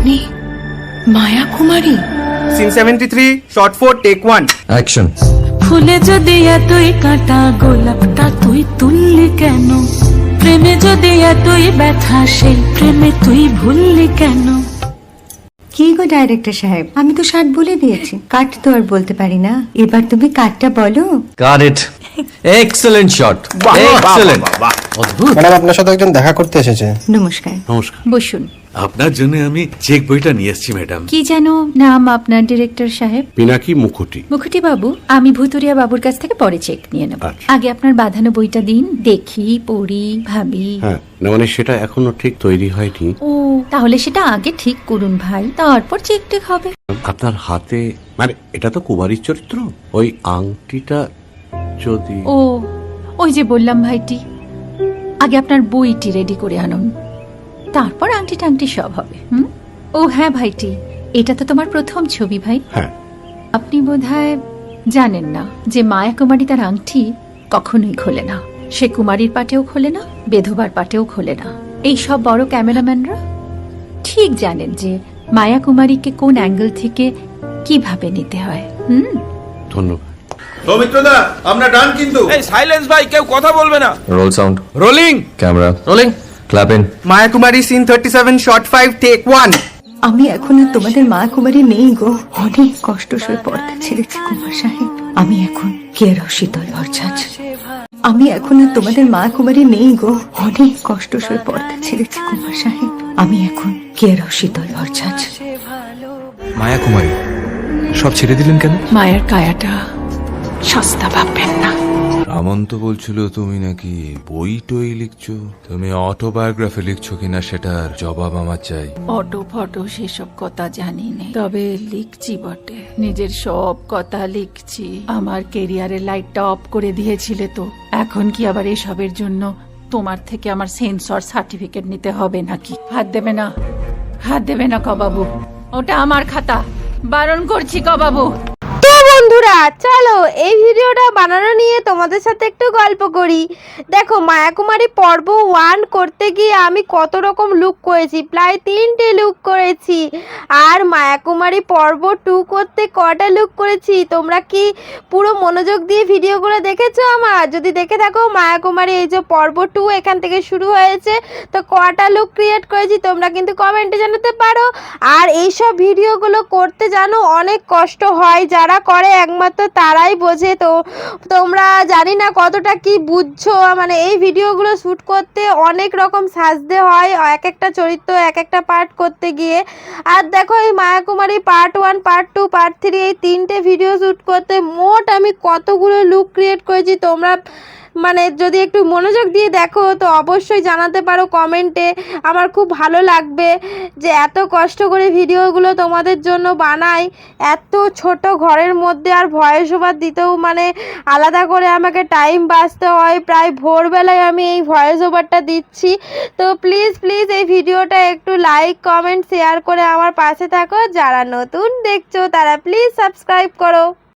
আপনি Maya Kumari? Scene 73 shot 4 take 1 action. ফুলে যদি এতই কাঁটা গোলাপটা তুই তুললি কেন? প্রেমে যদি এতই ব্যথা সেই প্রেমে তুই ভুললি কেন? কি গো ডাইরেক্টর সাহেব, আমি তো 60 বলে দিয়েছি, কাট তো আর বলতে পারি না। এবার তুমি কাটটা বলো। Got it. Excellent shot, excellent. অদ্ভুত। ম্যাডাম, আপনার সাথে একজন দেখা করতে এসেছে। নমস্কার। নমস্কার। বসুন। আপনার জন্য আমি চেক বইটা নিয়ে এসেছি ম্যাডাম। কি যেন নাম আপনার ডিরেক্টর সাহেব? পিনাকি মুখোটি। মুখুটি বাবু, আমি ভুতুরিয়া বাবুর কাছ থেকে পরে চেক নিয়ে নেব। আচ্ছা। আগে আপনার বাঁধানো বইটা দিন, দেখি, পড়ি, ভাবি। হ্যাঁ, না মানে সেটা এখনো ঠিক তৈরি হয়নি। ও, তাহলে সেটা আগে ঠিক করুন ভাই, তারপর চেক টেক হবে। আপনার হাতে মানে এটা তো কুমারীর চরিত্র, ওই আংটিটা যদি। ও, ওই যে বললাম ভাইটি, আগে আপনার বইটি রেডি করে আনুন, তারপর আংটি টাংটি সব হবে। ও হ্যাঁ ভাইটি, এটা তো তোমার প্রথম ছবি ভাই। হ্যাঁ। আপনি বোধহয় জানেন না যে মায়া কুমারী তার আংটি কখনোই খোলে না। সে কুমারীর পাটেও খোলে না, বেধবার পাটেও খোলে না। এই সব বড় ক্যামেরাম্যানরা ঠিক জানেন যে মায়া কুমারীকে কোন অ্যাঙ্গেল থেকে কিভাবে নিতে হয়। ধন্যবাদ। সৌমিত্রদা, আমরা ডান কিন্তু। এই সাইলেন্স ভাই, কেউ কথা বলবে না। Roll sound, rolling. Camera rolling, clap in. Maya Kumari scene 37 shot 5 take 1। আমি এখন আর তোমাদের মা কুমারী নেই গো। অনেক কষ্ট সয়ে পর্দা ছেড়েছি কুমার সাহেব। আমি এখন কেরও শীতল ভরছাছ। আমি এখন আর তোমাদের মা কুমারী নেই গো। অনেক কষ্ট সয়ে পর্দা ছেড়েছি কুমার সাহেব। আমি এখন কেরও শীতল ভরছাছ। মায়া কুমারী সব ছেড়ে দিলেন কেন? মায়ের কায়াটা সস্তা ভাববেন না। রামন তো বলছিল তুমি নাকি বই টই লিখছো। তুমি অটোবায়োগ্রাফি লিখছো কিনা সেটার জবাব আমার চাই। অটো ফটো সেসব কথা জানি না, তবে লিখছি বটে। নিজের সব কথা লিখছি। আমার কেরিয়ারের লাইটটা অফ করে দিয়েছিলে তো, এখন কি আবার এসবের জন্য তোমার থেকে আমার সেন্সর সার্টিফিকেট নিতে হবে নাকি? হাত দেবে না, হাত দেবে না কবাবু, ওটা আমার খাতা, বারণ করছি কবাবু। তো বন্ধুরা, চলো এই ভিডিওটা বানানো নিয়ে তোমাদের সাথে একটু গল্প করি। দেখো, মায়াকুমারী পর্ব 1 করতে গিয়ে আমি কত রকম লুক করেছি, প্রায় 3টে লুক করেছি। আর মায়াকুমারী পর্ব 2 করতে কটা লুক করেছি, তোমরা কি পুরো মনোযোগ দিয়ে ভিডিওগুলো দেখেছো আমার? যদি দেখে থাকো, মায়াকুমারী এই যে পর্ব 2 এখান থেকে শুরু হয়েছে, তো কটা লুক ক্রিয়েট করেছি তোমরা কিন্তু কমেন্টে জানাতে পারো। আর এইসব ভিডিওগুলো করতে জানো অনেক কষ্ট হয়, যারা করে একমাত্র তারাই বোঝে। তো তোমরা জানি না কতটা কি বুঝছো, মানে এই ভিডিওগুলো শ্যুট করতে অনেক রকম সাজতে হয়, এক একটা চরিত্র এক একটা পার্ট করতে গিয়ে। আর দেখো, এই মায়াকুমারী পার্ট 1, পার্ট 2, পার্ট 3 এই 3টে ভিডিও শ্যুট করতে মোট আমি কতগুলো লুক ক্রিয়েট করেছি তোমরা মানে যদি একটু মনোযোগ দিয়ে দেখো তো অবশ্যই জানাতে পারো কমেন্টে। আমার খুব ভালো লাগবে যে এত কষ্ট করে ভিডিওগুলো তোমাদের জন্য বানাই, এত ছোট ঘরের মধ্যে। আর ভয়েস ওভার দিতেও মানে আলাদা করে আমাকে টাইম বাঁচতে হয়, প্রায় ভোরবেলায় আমি এই ভয়েস ওভারটা দিচ্ছি। তো প্লিজ প্লিজ এই ভিডিওটা একটু লাইক কমেন্ট শেয়ার করে আমার পাশে থাকো। যারা নতুন দেখছো তারা প্লিজ সাবস্ক্রাইব করো।